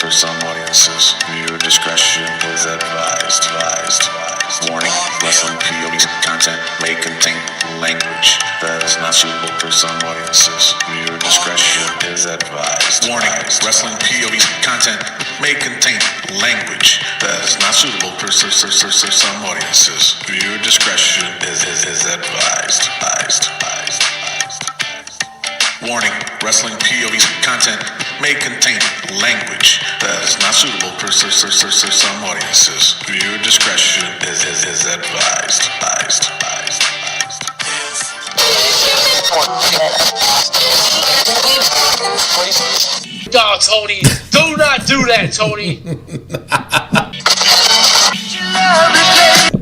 for some audiences. Viewer discretion is advised. Warning, wrestling POV's content may contain language that is not suitable for some audiences. Viewer discretion is advised. Warning, wrestling POV's content may contain language that is not suitable for some audiences. Viewer discretion is advised. Warning, wrestling POV's content may contain language that is not suitable for some audiences. Viewer discretion is advised. No, Tony, do not do that, Tony.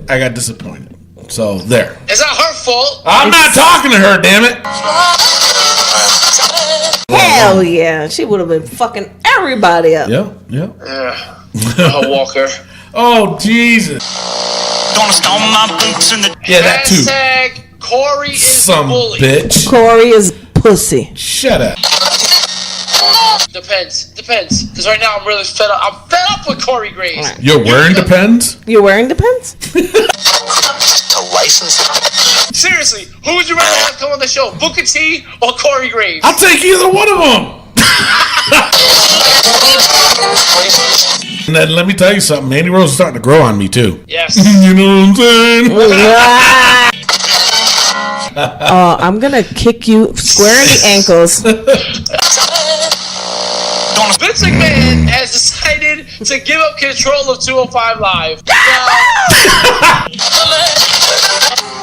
I got disappointed. So, there. It's not her fault. I'm not talking to her, damn it. Hell yeah. She would have been fucking everybody up. Yeah. Walker. Oh, Jesus. Yeah, that too. Hashtag Corey is Some bully. bitch. Corey is pussy. Shut up. Depends. Because right now I'm really fed up. I'm fed up with Corey Graves. You're wearing Depends? You're wearing Depends? To license it. Seriously, who would you rather have come on the show? Booker T or Corey Graves? I'll take either one of them. And then let me tell you something. Mandy Rose is starting to grow on me, too. Yes. You know what I'm saying? I'm going to kick you square in the ankles. Vince McMahon has decided to give up control of 205 Live.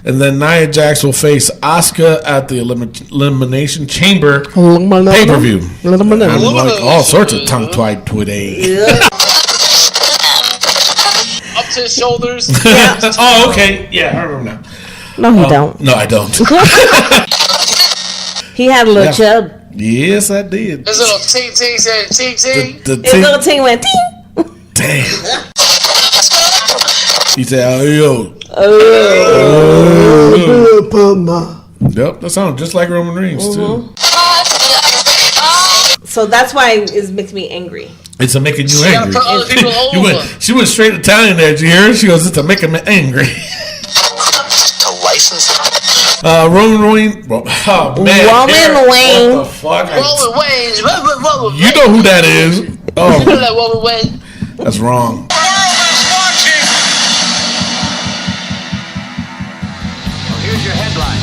And then Nia Jax will face Asuka at the Elimination Chamber pay-per-view. I'm like all sorts of tongue-tied today. Up to his shoulders. Yeah. Oh, okay. Yeah, I remember now. No, he don't. No, I don't. He had a little chub. Yes, I did. His little ting said ting. His little ting went ting. Damn. He said, oh, yo. Yep, that sounds just like Roman Reigns, too. So that's why it makes me angry. It's a making you She gotta angry. put other people over. She went straight Italian there. Did you hear her? She goes, it's a making me angry. To license it. Roman Reigns. Oh, man. Roman Reigns. What the fuck? Roman Reigns. You know who that is. You know Oh, that Roman Reigns. that's wrong. Here's your headline.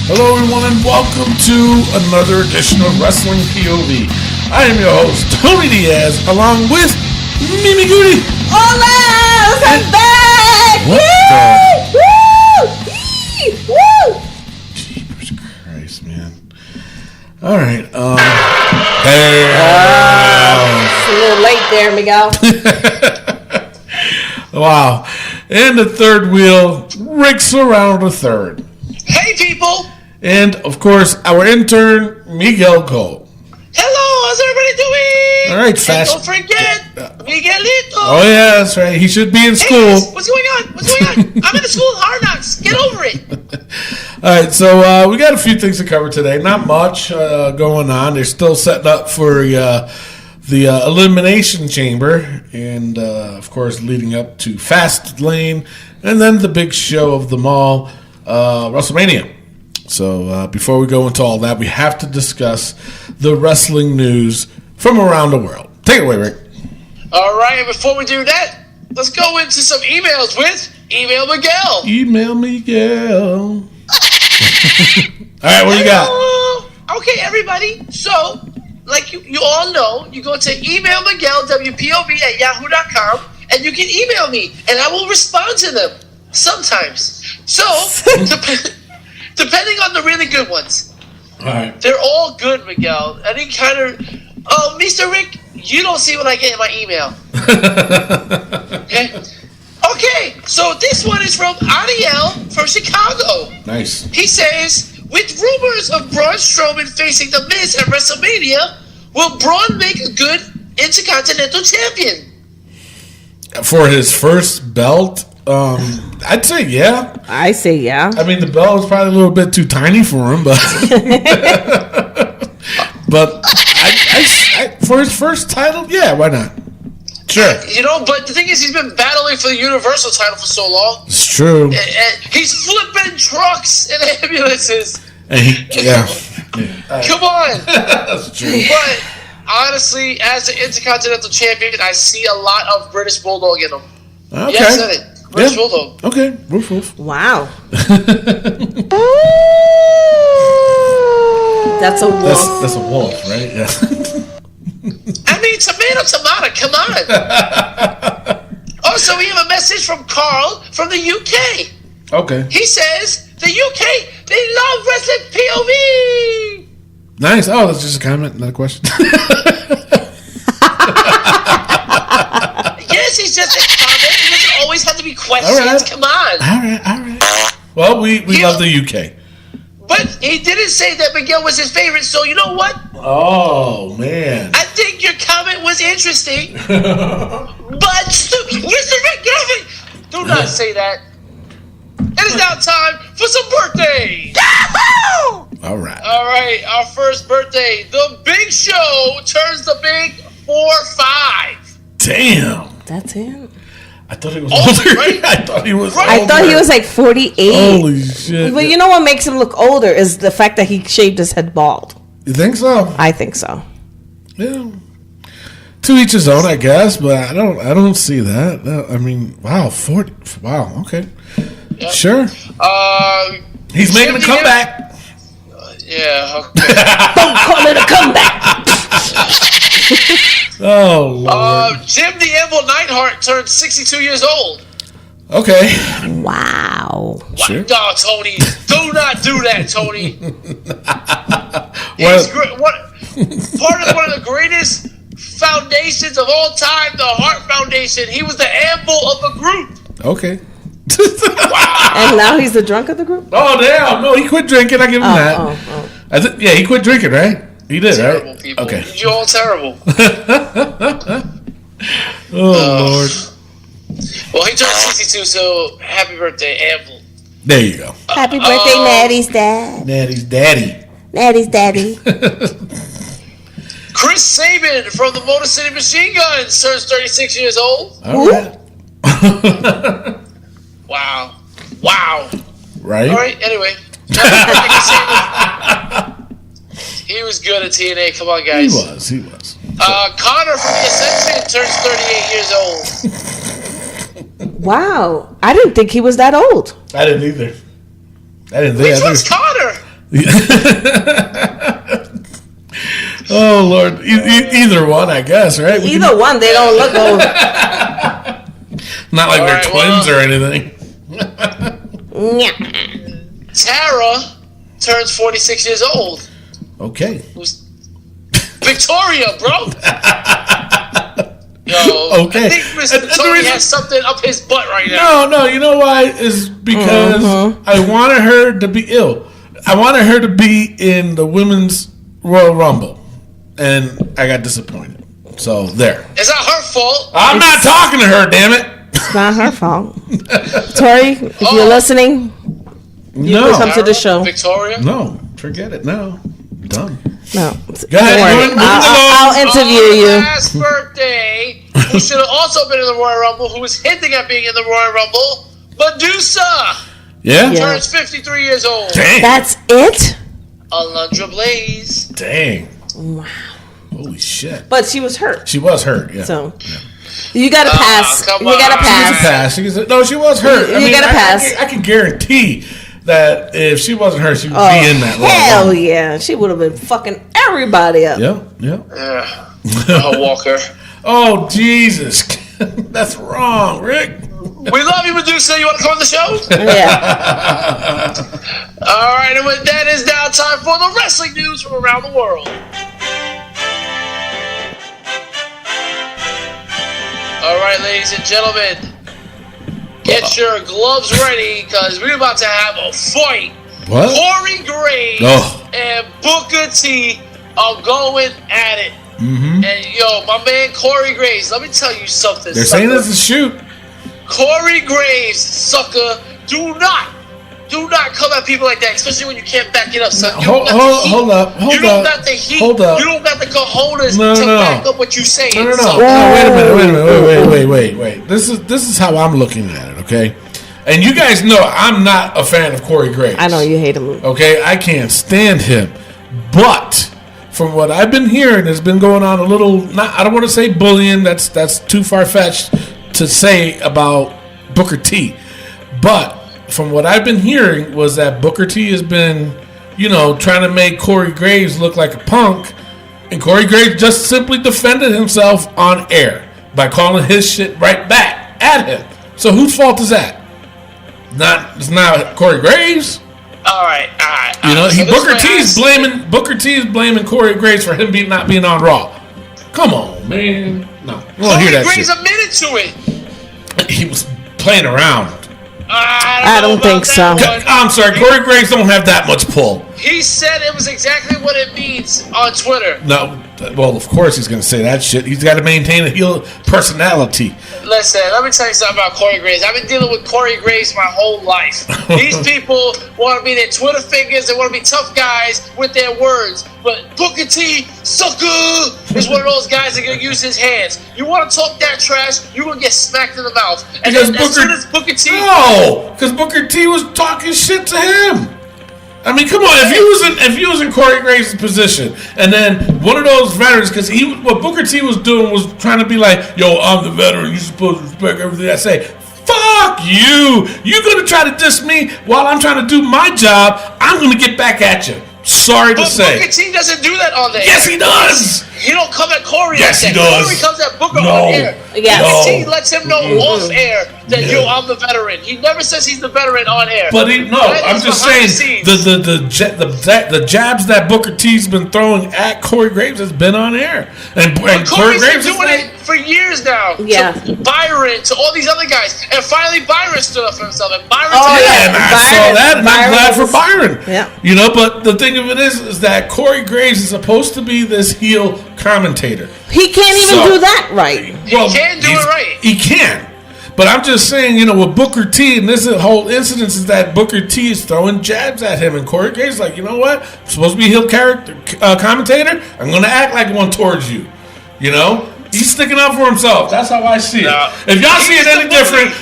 Hello, everyone, and welcome to another edition of Wrestling POV. I am your host, Tony Diaz, along with Mimi Goody. Hola! I'm back! What Woo! Woo! Jeepers Christ, man. All right. It's a little late there, Miguel. Wow. And the third wheel, Rick Serrano the third. Hey, people. And, of course, our intern, Miguel Cole. Hello. How's everybody doing? All right, And fast. don't forget Miguelito. Oh, yeah, that's right. He should be in Hey, school. guys, what's going on? I'm in the school of hard knocks. Get over it. All right, so we got a few things to cover today. Not much going on. They're still setting up for the Elimination Chamber, and of course, leading up to Fastlane, and then the big show of them all, WrestleMania. So before we go into all that, we have to discuss the wrestling news from around the world. Take it away, Rick. All right, and before we do that, let's go into some emails with Email Miguel. Email Miguel. All right, what you got? Hello. Okay, everybody. So, like you all know, you go to email Miguel, WPOV at yahoo.com, and you can email me, and I will respond to them sometimes. So, depending on the really good ones. All right. They're all good, Miguel. Any kind of... Oh, Mr. Rick, you don't see what I get in my email. Okay, so this one is from Ariel from Chicago. Nice. He says, with rumors of Braun Strowman facing The Miz at WrestleMania, will Braun make a good Intercontinental Champion? For his first belt I'd say yeah. I say yeah. I mean, the belt was probably a little bit too tiny for him, but but I for his first title, yeah, why not? Sure. But the thing is, he's been battling for the Universal title for so long. It's true. And he's flipping trucks and ambulances. And Come on. That's true. But honestly, as the Intercontinental Champion, I see a lot of British Bulldog in him. Okay. Yeah, I said it. British Bulldog. Okay. Woof woof. Wow. That's a wolf. That's a wolf, right? Yeah. I mean, tomato, come on. Also, we have a message from Carl from the UK. Okay. He says, the UK, they love wrestling POV. Nice. Oh, that's just a comment, not a question. Yes, he's just a comment. It doesn't always have to be questions. All right. Come on. All right. Well, we love the UK. But he didn't say that Miguel was his favorite, so you know what? Oh, man. I think your comment was interesting. But, Mr. McGavin, do not say that. It is now time for some birthdays. All right. All right, our first birthday. The Big Show turns the big 4-5. Damn. That's him. I thought he was Older, older. right? I thought he was Right. older. I thought he was like 48. Holy shit. But you know what makes him look older is the fact that he shaved his head bald. You think so? I think so. Yeah. To each his own, I guess, but I don't see that. I mean, wow, 40. Wow, okay. Yep. Sure. He's making a comeback. Yeah, okay. Don't call it a comeback. Oh, Lord. Jim the Anvil Neidhart turned 62 years old. Okay. Wow. Sure. No, Tony. Do not do that, Tony. Well, He's part of one of the greatest foundations of all time, the Hart Foundation. He was the anvil of the group. okay. And now he's the drunk of the group? Oh, damn. No, he quit drinking. I give him that. Yeah, he quit drinking, right? He did, Terrible right? people. Okay. You're all terrible. Oh, Lord. Well, he turned 62, so happy birthday, Anvil. There you go. Happy birthday, Natty's dad. Daddy's daddy. Natty's daddy. Chris Sabin from the Motor City Machine Guns turns 36 years old. All right. Wow. Right? All right, anyway. He was good at TNA. Come on, guys. He was. Connor from the Ascension turns 38 years old. Wow. I didn't think he was that old. I didn't either. Which one's Connor? Oh, Lord. Either one, I guess, right? Either one, they don't look old. Not like All they're right, twins or anything. Tara turns 46 years old. Okay. Victoria, bro. Yo, Okay. I think Mr. Tony has something up his butt right now. No, you know why? Is because I wanted her to be ill. I wanted her to be in the Women's Royal Rumble. And I got disappointed. So, there. It's not her fault. I'm not talking to her, damn it. It's not her fault. Tori, if you're listening, you can come to the show. Victoria? No, forget it. No. Done. No. Go ahead. I'll interview you. Last birthday, who should have also been in the Royal Rumble, who was hinting at being in the Royal Rumble, Medusa. Yeah? Turns 53 years old. Dang. That's it? Alundra Blaze. Dang. Wow. Holy shit. But she was hurt. She was hurt, yeah. So you got to pass. come You got to on. pass. No, she was hurt. You gotta pass. I can guarantee that if she wasn't hurt, she would be in that Royal Hell Rumble. yeah. She would have been fucking everybody up. Yeah. Walker. Oh, Jesus. That's wrong, Rick. We love you, Medusa. You want to come on the show? Yeah. All right, and with that, it's now time for the wrestling news from around the world. All right, ladies and gentlemen, get your gloves ready because we're about to have a fight. What? Corey Graves and Booker T are going at it. Mm-hmm. And yo, my man Corey Graves, let me tell you something. They're saying it's a shoot. Corey Graves, sucker, do not come at people like that, especially when you can't back it up, son. Hold up. You don't got the heat. Hold up. You don't got the cojones to back up what you saying. No. So. Wait a minute. Wait. This is how I'm looking at it, okay? And you guys know I'm not a fan of Corey Graves. I know you hate him. Okay, I can't stand him. But from what I've been hearing, there's been going on a little. I don't want to say bullying. That's too far fetched to say about Booker T. But from what I've been hearing was that Booker T has been, trying to make Corey Graves look like a punk, and Corey Graves just simply defended himself on air by calling his shit right back at him. So whose fault is that? It's not Corey Graves. All right. So Booker T is blaming Corey Graves for him not being on Raw. Come on, man. No, we won't hear that Graves shit. admitted to it. He was playing around. I don't think so. I'm sorry, Corey Graves don't have that much pull. He said it was exactly what it means on Twitter. No, well, of course he's going to say that shit. He's got to maintain a heel personality. Listen, let me tell you something about Corey Graves. I've been dealing with Corey Graves my whole life. These people want to be their Twitter figures. They want to be tough guys with their words. But Booker T, sucker, is one of those guys that are going to use his hands. You want to talk that trash, you're going to get smacked in the mouth. And then as soon as Booker T... No, because Booker T was talking shit to him. I mean, come on. If you was in Corey Graves' position, and then one of those veterans, because what Booker T was doing was trying to be like, "Yo, I'm the veteran. You're supposed to respect everything I say." Fuck you! You're gonna try to diss me while I'm trying to do my job. I'm gonna get back at you. Sorry to say. Booker T doesn't do that on there. Yes, he does. He don't come at Corey yes, like that. He does. Corey comes at Booker on air. Yes. Booker T lets him know off air that I'm the veteran. He never says he's the veteran on air. But I'm just saying the jabs that Booker T's been throwing at Corey Graves has been on air, and Corey Graves been doing it for years now. Yeah. To Byron, to all these other guys, and finally Byron stood up for himself. And Byron, and I saw that, and I'm glad for Byron. Yeah. But the thing of it is that Corey Graves is supposed to be this heel commentator. He can't even do that right. He can do it right. He can. But I'm just saying, with Booker T, and this whole incident is that Booker T is throwing jabs at him, and Corey Graves is like, you know what? I'm supposed to be a heel commentator. I'm going to act like one towards you. He's sticking up for himself. That's how I see it. If y'all see it any different,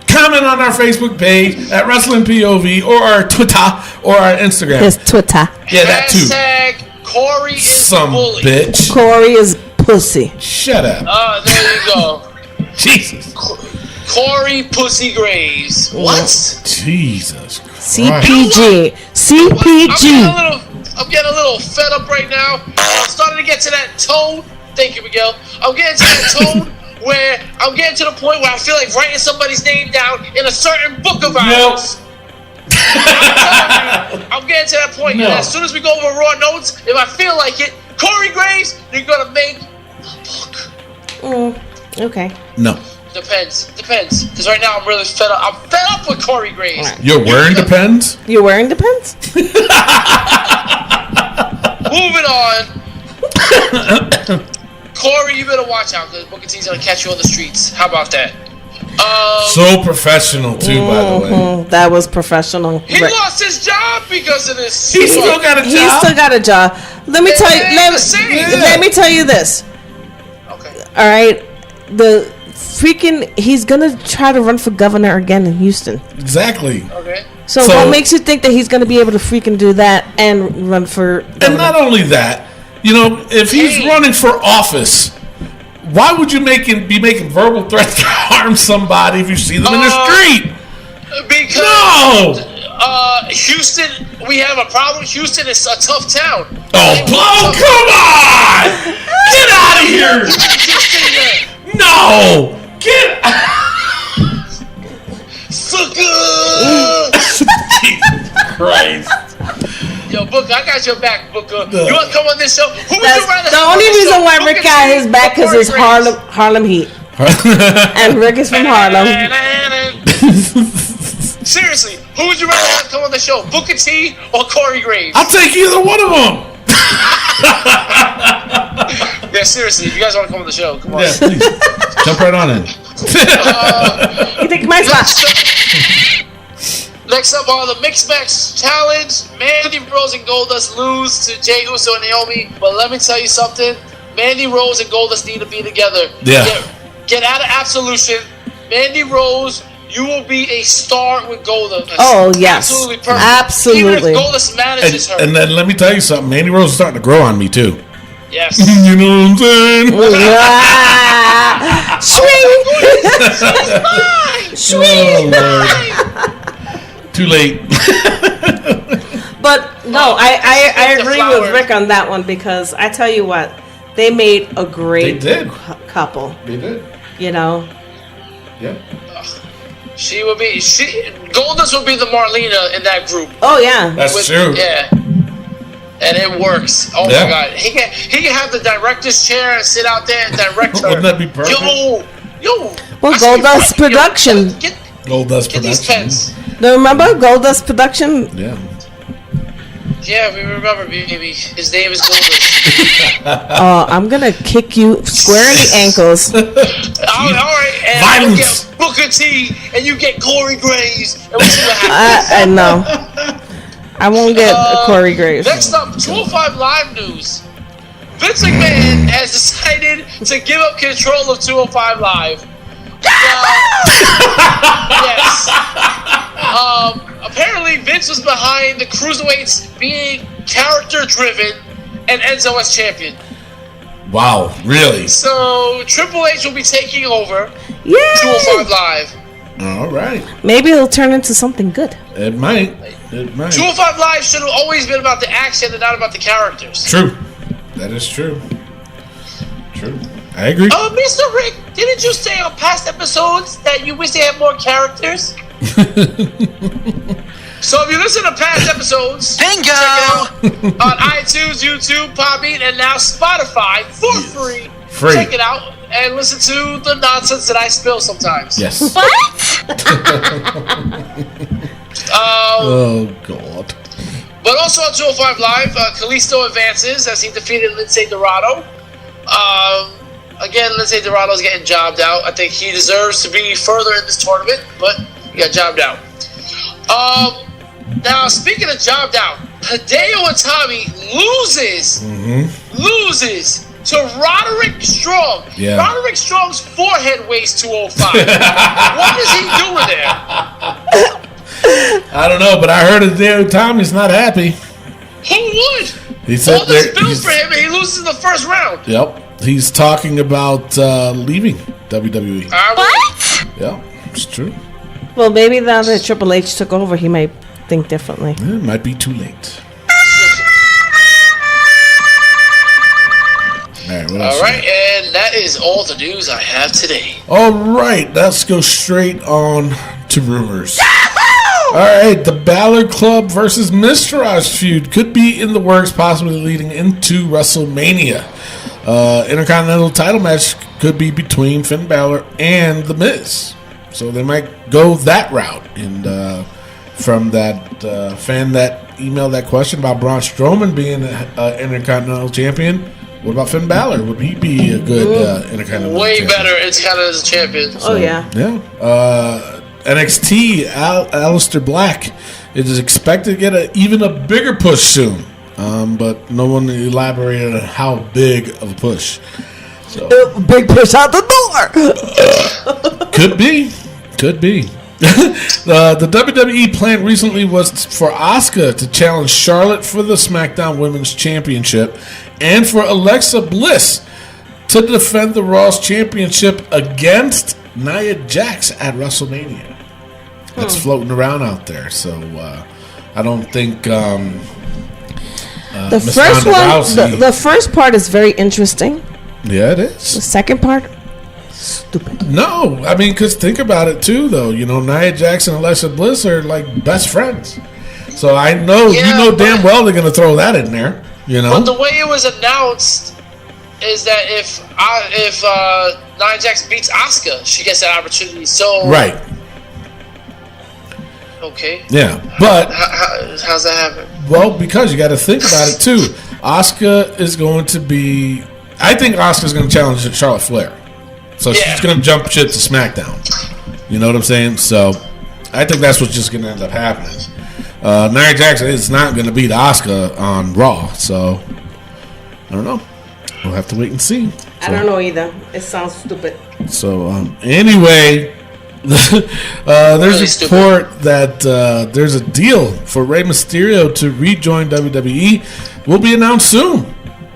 comment on our Facebook page at Wrestling POV or our Twitter or our Instagram. His Twitter. Yeah, that too. Hashtag Corey is some bully. Bitch. Corey is pussy. Shut up. There you go. Jesus. Corey Pussy Graves. What? Jesus Christ. CPG. I'm getting a little fed up right now. I'm starting to get to that tone. Thank you, Miguel. I'm getting to that tone where I'm getting to the point where I feel like writing somebody's name down in a certain book of ours. I'm getting to that point. And as soon as we go over Raw Notes, if I feel like it, Corey Graves, you're going to make a book. Okay. No. Depends. Because right now I'm really fed up. I'm fed up with Corey Graves. Right. You're wearing Depends? You're wearing Depends? Moving on. Corey, you better watch out because Booker T's going to catch you on the streets. How about that? So professional, too, by the way. That was professional. He lost his job because of this. He still got a job? He still got a job. Let me tell you this. Okay. All right? He's gonna try to run for governor again in Houston. Exactly. Okay. So what makes you think that he's gonna be able to freaking do that and run for governor? And not only that, if he's running for office, why would you be making verbal threats to harm somebody if you see them in the street? Because Houston, we have a problem. Houston is a tough town. Come on! Get out of here! No! Get out! Sucker! Jesus Christ. Yo, Booker, I got your back, Booker. You want to come on this show? Who would you rather the only reason why Rick got his back because it's Harlem Heat. And Rick is from Harlem. Seriously, who would you rather have come on the show? Booker T or Corey Graves? I'll take either one of them. Yeah, seriously, if you guys want to come on the show, come on. Yeah, please. Jump right on in. can take my spot. Next up on the Mixed Match Challenge, Mandy Rose and Goldust lose to Jey Uso and Naomi. But let me tell you something. Mandy Rose and Goldust need to be together. Yeah. Get out of Absolution. Mandy Rose, you will be a star with Goldust. Oh, yes. Absolutely perfect. Absolutely. Even if Goldust manages her. And then let me tell you something. Mandy Rose is starting to grow on me, too. Yes. You know what I'm saying? Swing! Too late. But no, I agree with Rick on that one because I tell you what, they made a great couple. They did. You know? Yeah. Goldust would be the Marlena in that group. Oh, yeah. That's true. Yeah. And it works. Oh, my God. He can have the director's chair and sit out there and direct her. Wouldn't that be perfect? Yo. Well, Goldust Production. Goldust Get these pens. Do you remember Goldust Production? Yeah. Yeah, we remember, baby. His name is Goldust. Oh, I'm going to kick you square in the ankles. All right. And Violence. you get Booker T and you get Corey Graves. And we'll see what happens. I know. I won't get Corey Graves. Next up, 205 Live news. Vince McMahon has decided to give up control of 205 Live. Yes. Apparently, Vince was behind the Cruiserweights being character-driven and Enzo as champion. Wow, really? So, Triple H will be taking over Yay! 205 Live. All right. Maybe it'll turn into something good. It might. 205 Live should have always been about the action and not about the characters. True. That is true. True. I agree. Mr. Rick, didn't you say on past episodes that you wish they had more characters? So if you listen to past episodes, Bingo! check it out on iTunes, YouTube, PodBean, and now Spotify for free. Check it out and listen to the nonsense that I spill sometimes. Yes. What? Oh, God. But also on 205 Live, Kalisto advances as he defeated Lindsay Dorado. Again, Lindsay Dorado's getting jobbed out. I think he deserves to be further in this tournament, but he got jobbed out. Now, speaking of jobbed out, Hideo Itami loses to Roderick Strong. Yeah. Roderick Strong's forehead weighs 205. What is he doing there? I don't know, but I heard Hideo Itami's not happy. Who would? He said all this built for him, and he loses in the first round. Yep. He's talking about leaving WWE. What? Yeah, it's true. Well, maybe now that Triple H took over, he might think differently. It might be too late. All right, and that is all the news I have today. All right, let's go straight on to rumors. All right, the Balor Club versus Miztourage feud could be in the works, possibly leading into WrestleMania. Intercontinental title match could be between Finn Balor and The Miz. So they might go that route. And from that fan that emailed that question about Braun Strowman being an Intercontinental champion, what about Finn Balor? Would he be a good Intercontinental Way champion? better Intercontinental champion. Oh, yeah. Yeah. NXT, Aleister Black is expected to get even a bigger push soon. But no one elaborated on how big of a push. So big push out the door. Could be. The WWE plan recently was for Asuka to challenge Charlotte for the SmackDown Women's Championship and for Alexa Bliss to defend the Raw's Championship against Nia Jax at WrestleMania. That's floating around out there. So I don't think the Miss first Ronda one, the first part is very interesting. Yeah, it The is. second part, stupid. No, I mean, because think about it too, though. You know, Nia Jax and Alexa Bliss are like best friends. So I know, Yeah, you know but- damn well they're going to throw that in there. You know, But the way it was announced is that if Nia Jax beats Asuka, she gets that opportunity. So right? Okay. Yeah, but How's that happen? well, because you got to think about it too. Asuka is going to be. I think Asuka's going to challenge Charlotte Flair, so Yeah. she's going to jump ship to SmackDown. You know what I'm saying? So I think that's what's just going to end up happening. Nia Jax is not going to beat Asuka on Raw, so I don't know. We'll have to wait and see. I don't know either. It sounds stupid. So anyway, there's a report that there's a deal for Rey Mysterio to rejoin WWE. Will be announced soon,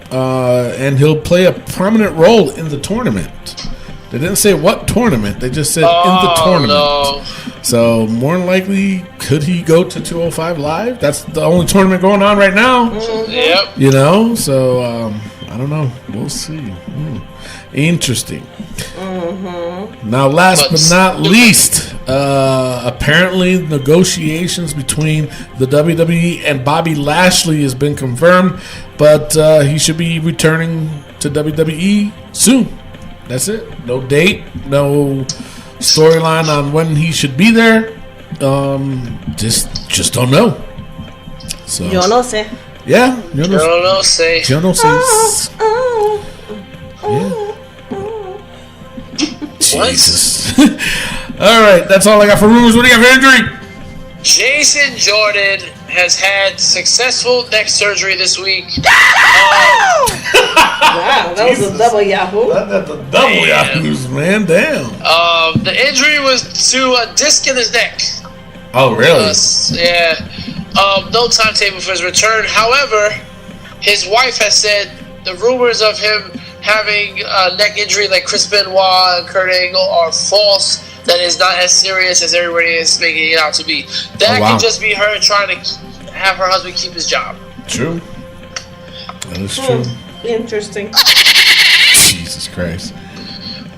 and he'll play a prominent role in the tournament. They didn't say what tournament. They just said in the tournament. No. So more than likely, could he go to 205 Live? That's the only tournament going on right now. Mm-hmm. Yep. You know, so I don't know. We'll see. Interesting. Mm-hmm. Now, last but not least, apparently negotiations between the WWE and Bobby Lashley has been confirmed, but he should be returning to WWE soon. That's it. No date, no storyline on when he should be there. Just don't know. So yo no sé. Yeah, yo no sé. Yo no sé. Jesus. All right, that's all I got for rumors. What do you got for injury? Jason Jordan has had successful neck surgery this week. Wow, that was a double Yahoo. That's a double Yahoos, man. Damn. The injury was to a disc in his neck. Oh, really? Yeah. No timetable for his return. However, his wife has said the rumors of him having a neck injury like Chris Benoit and Kurt Angle are false. That is not as serious as everybody is making it out to be. That could just be her trying to have her husband keep his job. True. That is true. Interesting. Jesus Christ.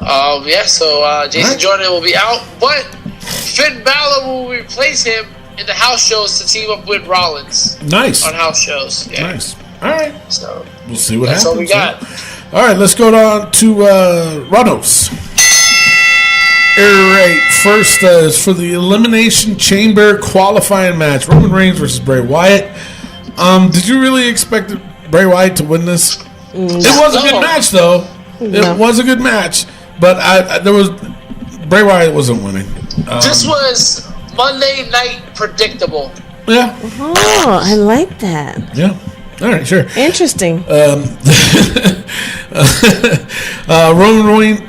Yeah, so Jason Jordan will be out, but Finn Balor will replace him in the house shows to team up with Rollins. Nice. On house shows. Yeah. Nice. All right. So we'll see what happens. That's all we got. All right, let's go on to Rados. All right, first is for the Elimination Chamber qualifying match, Roman Reigns versus Bray Wyatt. Did you really expect Bray Wyatt to win this? No. It was a good match, though. It was a good match, but Bray Wyatt wasn't winning. This was Monday night predictable. Yeah. Oh, I like that. Yeah. All right, sure. Interesting. Roman Reigns.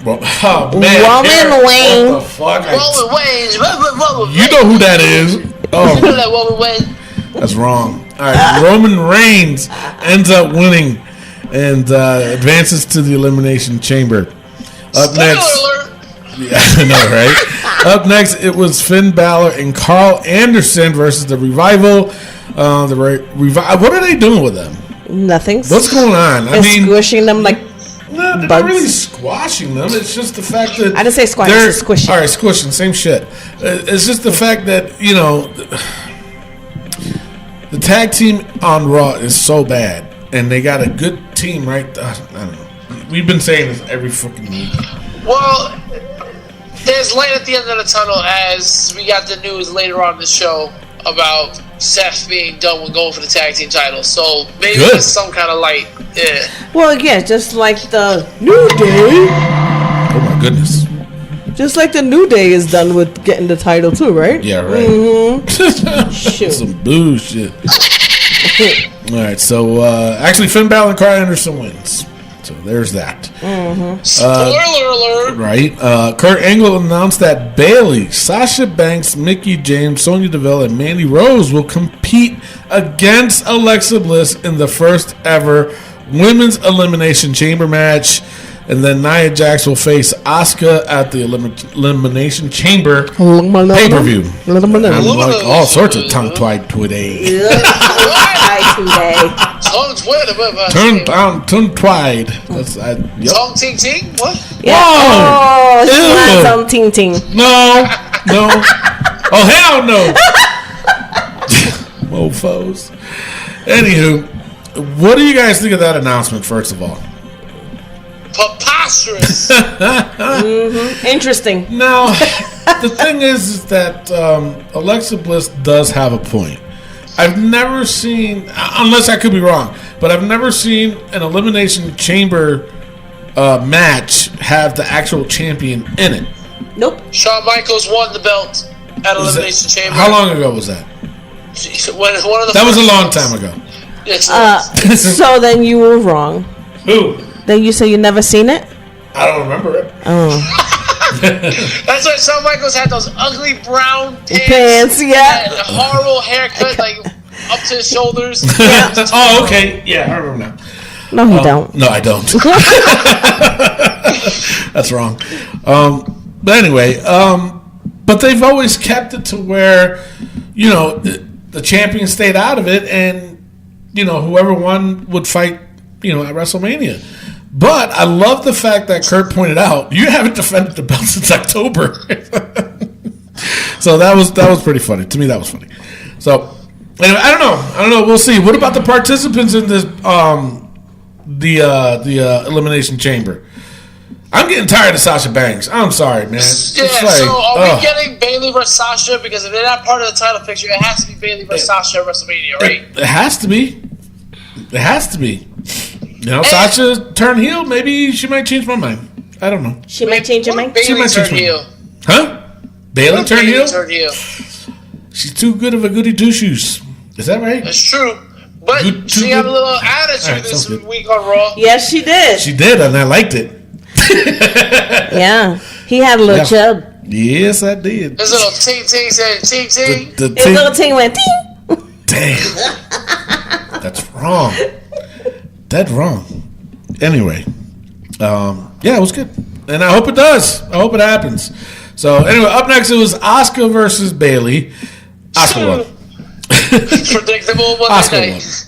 Oh, man. Roman Reigns. What the fuck? Roman Reigns. You know who that is. Oh. You know that Roman Reigns. That's wrong. All right. Roman Reigns ends up winning and advances to the Elimination Chamber. Up next. Yeah, I know, right? Up next, it was Finn Balor and Carl Anderson versus the Revival. What are they doing with them? Nothing. What's going on? I mean, squishing them like no, they're not really squashing them. It's just the fact that I didn't say squashing. It's squishing. All right, squishing, same shit. It's just the fact that the tag team on Raw is so bad, and they got a good team, right? I don't know. We've been saying this every fucking week. Well, there's light at the end of the tunnel as we got the news later on in the show about Seth being done with going for the tag team title. So maybe there's some kind of light. Yeah. Well, yeah, just like the New Day. Oh my goodness. Just like the New Day is done with getting the title too, right? Yeah, right. Mm-hmm. Shoot. Some bullshit. All right, so actually Finn Balor and Carl Anderson wins. So there's that. Mm-hmm. Spoiler alert. Right. Kurt Angle announced that Bayley, Sasha Banks, Mickie James, Sonya Deville, and Mandy Rose will compete against Alexa Bliss in the first ever Women's Elimination Chamber match. And then Nia Jax will face Asuka at the Elimination Chamber pay-per-view. I'm like all sorts of tongue-tied today. Tongue-tied. Tongue ting ting? What? Yeah. Oh, she's tongue ting ting. No. Oh, hell no. Mofos. Anywho, what do you guys think of that announcement, first of all? Preposterous. Mm-hmm. Interesting. Now, the thing is that Alexa Bliss does have a point. I've never seen, unless I could be wrong, but I've never seen an Elimination Chamber match have the actual champion in it. Nope. Shawn Michaels won the belt at Elimination Chamber. How long ago was that? That was a long time ago. So then you were wrong. Who? Then you say you never seen it? I don't remember it. Oh. That's why Shawn Michaels had those ugly brown pants, yeah. And a horrible haircut, like up to his shoulders. Yeah. Oh, okay. Yeah, I remember now. No, you don't. No, I don't. That's wrong. But anyway, but they've always kept it to where, you know, the champion stayed out of it, and, you know, whoever won would fight, you know, at WrestleMania. But I love the fact that Kurt pointed out, you haven't defended the belt since October. So that was pretty funny. To me, that was funny. So anyway, I don't know. We'll see. What about the participants in this the Elimination Chamber? I'm getting tired of Sasha Banks. I'm sorry, man. Yeah, like, so are we getting Bayley versus Sasha? Because if they're not part of the title picture, it has to be Bayley versus Sasha at WrestleMania, right? It has to be. It has to be. You know, Sasha turned heel. Maybe she might change my mind. I don't know. She might change her mind. Bayley turned heel. Huh? Bayley turned heel? Heel? She's too good of a goody two shoes. Is that right? That's true. But she had a little attitude this week on Raw. Yes, she did. She did, and I liked it. Yeah. He had a little chub. Yes, I did. His little ting said ting ting. His little ting went ting. Damn. That's wrong. Dead wrong. Anyway. Yeah, it was good. And I hope it does. I hope it happens. So, anyway, up next it was Asuka versus Bayley. Asuka won. Predictable Monday night.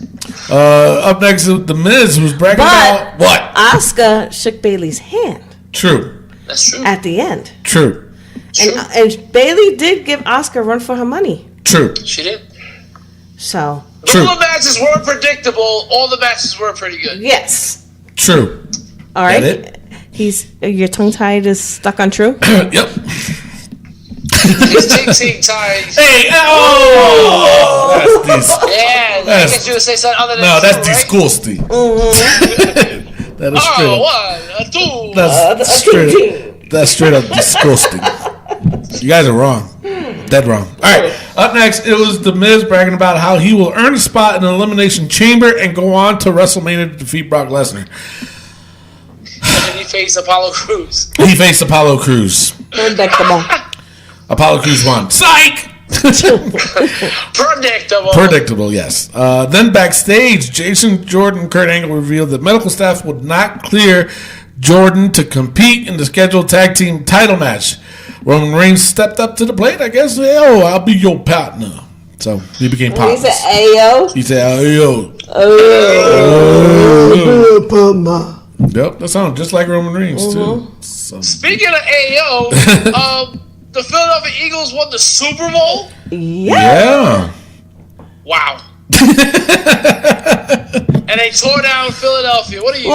Up next, The Miz was bragging about what? Asuka shook Bayley's hand. True. That's true. At the end. True. And Bayley did give Asuka a run for her money. True. She did. So. True. All the matches were predictable. All the matches were pretty good. Yes. True. All right. Your tongue tied is stuck on true? Yep. His ting tied. Hey, that's yeah, I guess you would say something other than no, that's right? disgusting. That is straight up. 1, 2. That's straight up disgusting. You guys are wrong. Dead wrong. All right. Up next, it was The Miz bragging about how he will earn a spot in the Elimination Chamber and go on to WrestleMania to defeat Brock Lesnar. And then he faced Apollo Crews. Predictable. Apollo Crews won. Psych! Predictable, yes. Then backstage, Jason Jordan, Kurt Angle revealed that medical staff would not clear Jordan to compete in the scheduled tag team title match. Roman Reigns stepped up to the plate, I guess. Hey, I'll be your partner. So he became partners. He said, Ayo. He said, Ayo. Yep, that sounds just like Roman Reigns, too. So. Speaking of Ayo, the Philadelphia Eagles won the Super Bowl? Yeah. Wow. And they tore down Philadelphia. What are you?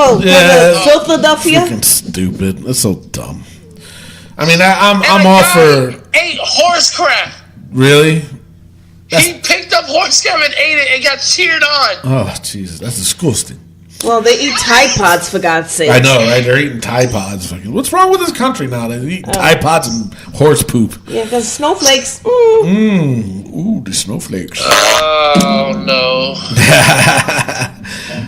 Philadelphia? Freaking stupid. That's so dumb. I mean, I'm all for. Ate horse crap. Really? He picked up horse crap and ate it and got cheered on. Oh, Jesus, that's disgusting. Well, they eat Tide Pods, for God's sake. I know, right? They're eating Tide Pods. What's wrong with this country now? They eat Tide Pods and horse poop. Yeah, because snowflakes. Ooh, the snowflakes. Oh, no.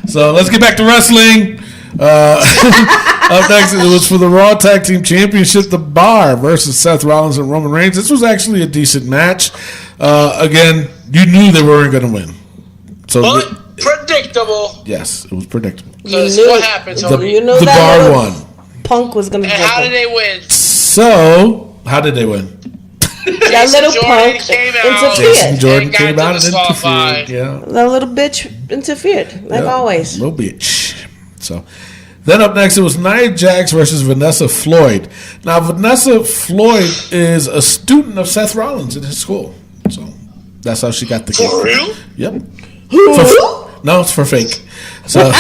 So let's get back to wrestling. Up next, it was for the Raw Tag Team Championship, The Bar versus Seth Rollins and Roman Reigns. This was actually a decent match. Again, you knew they weren't going to win. So predictable. Yes, it was predictable. Because what happened, Tony? You knew the that Bar won. Punk was going to win. And how did they win? So, how did they win? That little Punk interfered. Jason Jordan came out and interfered. Yeah. That little bitch interfered, like always. Little bitch. So, then up next, it was Nia Jax versus Vanessa Floyd. Now, Vanessa Floyd is a student of Seth Rollins in his school. So, that's how she got the gig. For real? Yep. No, it's for fake. So,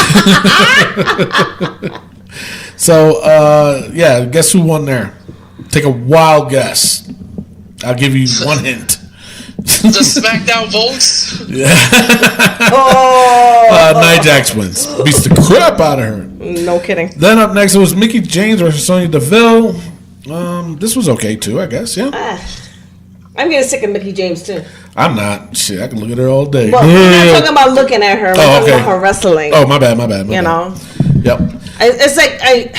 yeah, guess who won there? Take a wild guess. I'll give you one hint. The SmackDown votes? Yeah. Nia Jax wins. Beats the crap out of her. No kidding. Then up next, it was Mickie James versus Sonya Deville. This was okay too, I guess. Yeah. I'm getting sick of Mickey James too. I'm not. Shit, I can look at her all day. Well, we're not talking about looking at her. We're talking about her wrestling. Oh, my bad. You know. Yep. It's like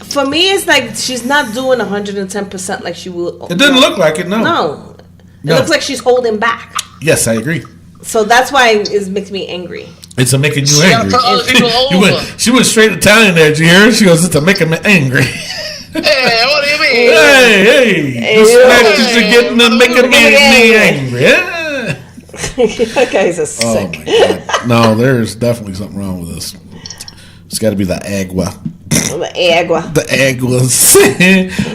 for me, it's like she's not doing 110% like she will. It didn't look like it. No. It looks like she's holding back. Yes, I agree. So that's why it makes me angry. It's a making you angry. Put other people over. She went straight Italian there. Did you hear her? She goes, "It's a making me angry." Hey, what do you mean? Hey, this matches are getting to making me angry. Yeah. That guy's a sick. Oh my God. No, there's definitely something wrong with this. It's got to be the agua. The agua. The aguas. All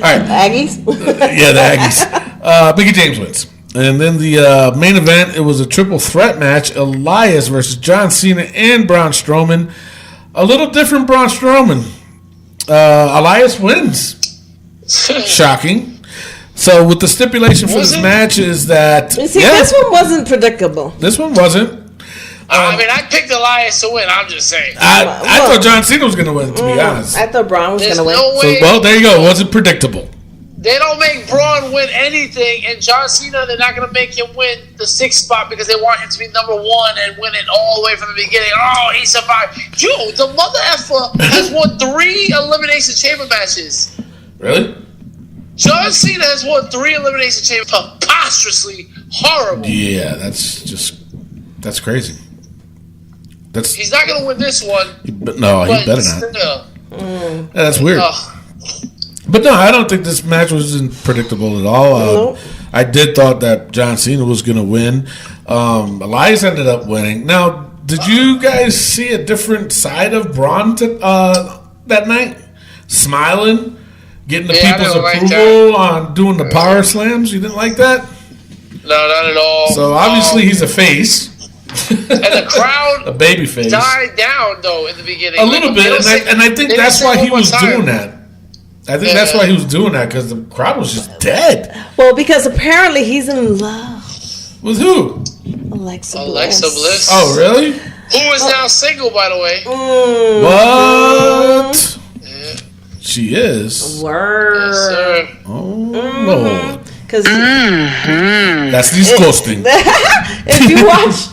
right. Aggies? Yeah, the Aggies. Mickey James wins. And then the main event, it was a triple threat match. Elias versus John Cena and Braun Strowman. A little different Braun Strowman. Elias wins. Shocking. So with the stipulation for this match is that... You see, this one wasn't predictable. This one wasn't. I mean, I picked Elias to win. I'm just saying. I thought John Cena was going to win, to be honest. I thought Braun was going to win. No way. So, well, there you go. It wasn't predictable. They don't make Braun win anything, and John Cena, they're not going to make him win the 6th spot because they want him to be number 1 and win it all the way from the beginning. Oh, he survived. Dude, the mother effer has won 3 Elimination Chamber matches. Really? John Cena has won 3 Elimination Chamber. Preposterously horrible. Yeah, that's crazy. He's not going to win this one. But no, he better not. Yeah, that's weird. But no, I don't think this match was predictable at all. Nope. I did thought that John Cena was going to win. Elias ended up winning. Now, did you guys see a different side of Braun that night? Smiling, getting the people's approval on doing the power slams. You didn't like that? No, not at all. So obviously he's a face. And the crowd a baby face. died down, though, in the beginning. A little bit, and I think that's why he was doing that. I think that's why he was doing that, because the crowd was just dead. Well, because apparently he's in love. With who? Alexa Bliss. Oh, really? Who is now single, by the way. What? Yeah. She is. Word. Yes, sir. Oh, Lord. Because that's disgusting. If you watch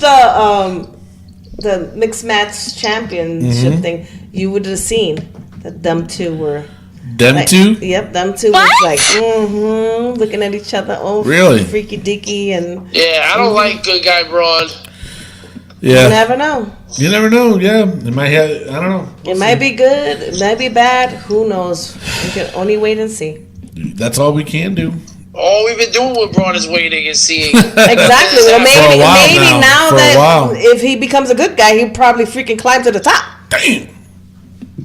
the mixed match championship thing, you would have seen that them two were. Them two? Yep, them two was like, looking at each other. Oh, really? Freaky deaky and. Yeah, I don't like good guy Braun. Yeah. You never know. You never know. Yeah, it might have. I don't know. It might be good. It might be bad. Who knows? We can only wait and see. That's all we can do. All we've been doing with Braun is waiting and seeing. Exactly. Well, maybe now that if if he becomes a good guy, he'll probably freaking climb to the top. Damn.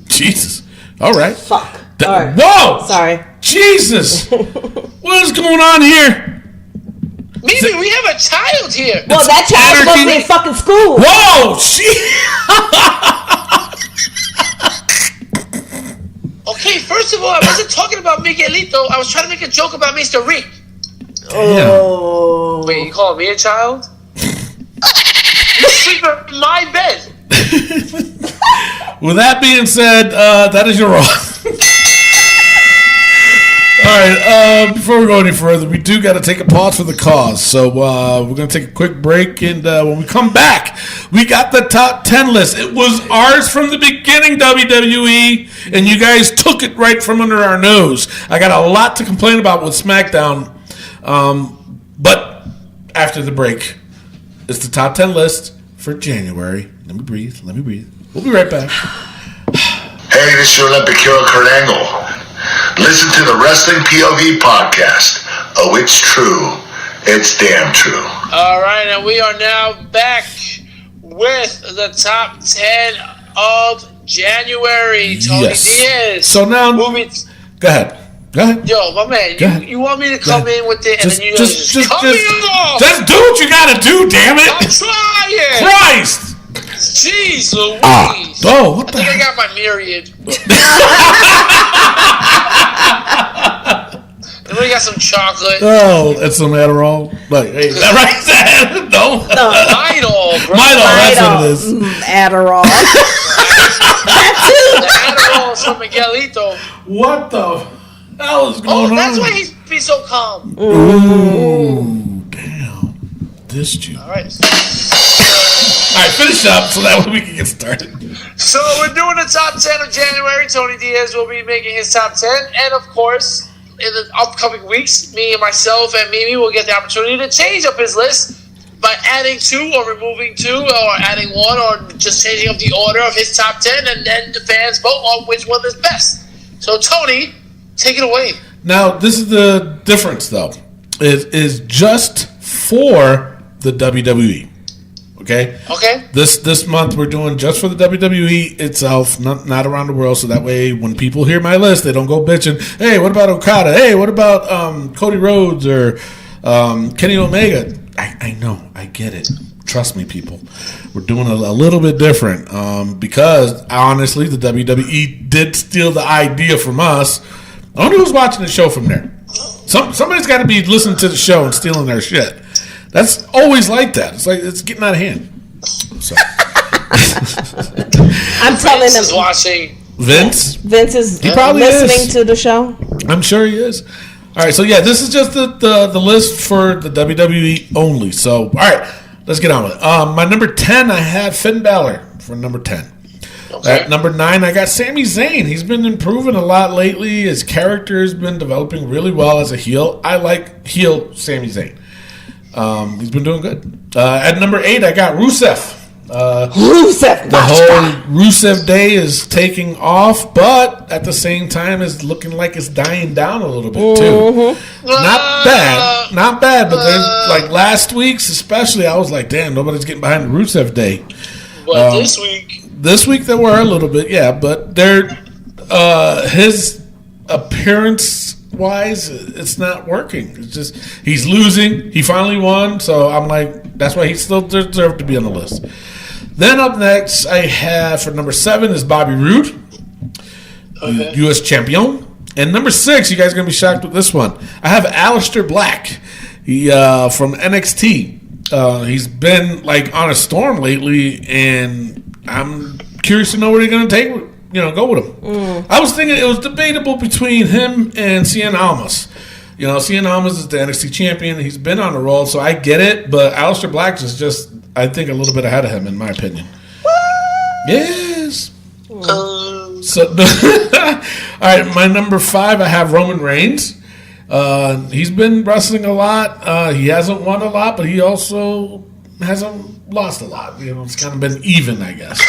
Jesus. All right. Fuck. All right. Whoa. Sorry. Jesus. What is going on here? Maybe we have a child here. Well, that child's supposed to be in fucking school. Whoa. Shit. Okay, first of all, I wasn't talking about Miguelito. I was trying to make a joke about Mr. Rick. Oh. Wait, you calling me a child? You sleep in my bed. With that being said, that is your wrong. All right, before we go any further, we do got to take a pause for the cause. So we're going to take a quick break, and when we come back, we got the top 10 list. It was ours from the beginning, WWE, and you guys took it right from under our nose. I got a lot to complain about with SmackDown, but after the break, it's the top 10 list for January. Let me breathe. We'll be right back. Hey, this is your Olympic hero, Kurt Angle. Listen to the Wrestling POV podcast. Oh, it's true. It's damn true. All right, and we are now back with the top 10 of January. Tony Diaz. So now, go ahead. Yo, my man, you want me to come in with it, and then you just cut me off? Just do what you gotta do, damn it! I'm trying. Christ! Jeez Louise. What the? I think I got my myriad. Everybody got some chocolate. Oh, and some Adderall. Like, hey, is that right? No. Midol, bro. Midol, that's what it is. Adderall. The Adderall for Miguelito. What the hell is going on? That's why he's be so calm. Ooh, damn. This Jew. All right. All right, finish up so that way we can get started. So we're doing the top 10 of January. Tony Diaz will be making his top 10. And, of course, in the upcoming weeks, me and myself and Mimi will get the opportunity to change up his list by adding 2 or removing 2 or adding 1 or just changing up the order of his top 10. And then the fans vote on which one is best. So, Tony, take it away. Now, this is the difference, though. It is just for the WWE. Okay? Okay. This month we're doing just for the WWE itself, not around the world, so that way when people hear my list, they don't go bitching, hey, what about Okada? Hey, what about Cody Rhodes or Kenny Omega? I know, I get it. Trust me, people. We're doing a little bit different because, honestly, the WWE did steal the idea from us. I wonder who's watching the show from there. Somebody's got to be listening to the show and stealing their shit. That's always like that. It's like it's getting out of hand. So. I'm telling Vince is him. watching. Vince Is he probably listening is. to the show. I'm sure he is. All right, so yeah, this is just the list for the WWE only. So all right, let's get on with it. My number 10, I had Finn Balor for number 10. Okay. At number 9, I got Sami Zayn. He's been improving a lot lately. His character has been developing really well as a heel. I like heel Sami Zayn. He's been doing good. At number 8, I got Rusev. Rusev. The whole Rusev Day is taking off, but at the same time, it's looking like it's dying down a little bit too. Not bad. But there's like last week's, especially, I was like, damn, nobody's getting behind the Rusev Day. But This week there were a little bit, yeah, but they're his appearance wise, it's not working. It's just he's losing. He finally won, so I'm like, that's why he still deserved to be on the list. Then up next, I have for number 7 is Bobby Roode, U.S. champion, and number 6, you guys are gonna be shocked with this one. I have Aleister Black, he from NXT. He's been like on a storm lately, and I'm curious to know where they're gonna go with him. I was thinking it was debatable between him and Cien Almas. You know, Cien Almas is the NXT champion. He's been on the roll, so I get it. But Aleister Black is just, I think, a little bit ahead of him, in my opinion. Yes. So, all right, my number 5, I have Roman Reigns. He's been wrestling a lot. He hasn't won a lot, but he also hasn't lost a lot. You know, it's kind of been even, I guess.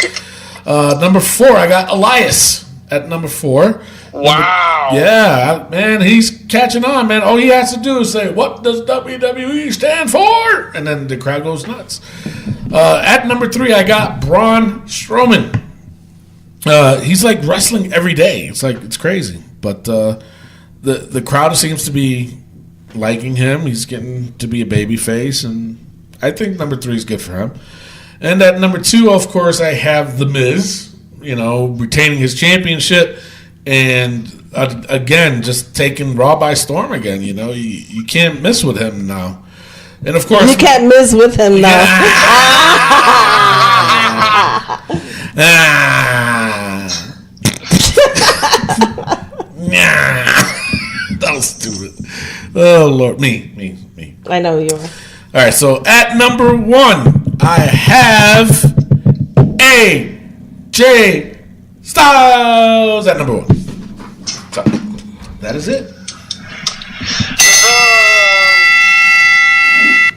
Number 4, I got Elias at number 4. wow. Yeah, man, he's catching on, man. All he has to do is say, what does WWE stand for? And then the crowd goes nuts. At number 3, I got Braun Strowman. He's like wrestling every day. It's like, it's crazy. But the crowd seems to be liking him. He's getting to be a baby face, and I think number 3 is good for him. And at number 2, of course, I have The Miz, retaining his championship and, again, just taking Raw by storm again. You can't miss with him now. And, of course... You can't miss with him now. That was stupid. Oh, Lord. Me. I know you are. All right, so at number 1, I have AJ Styles at number 1. So that is it.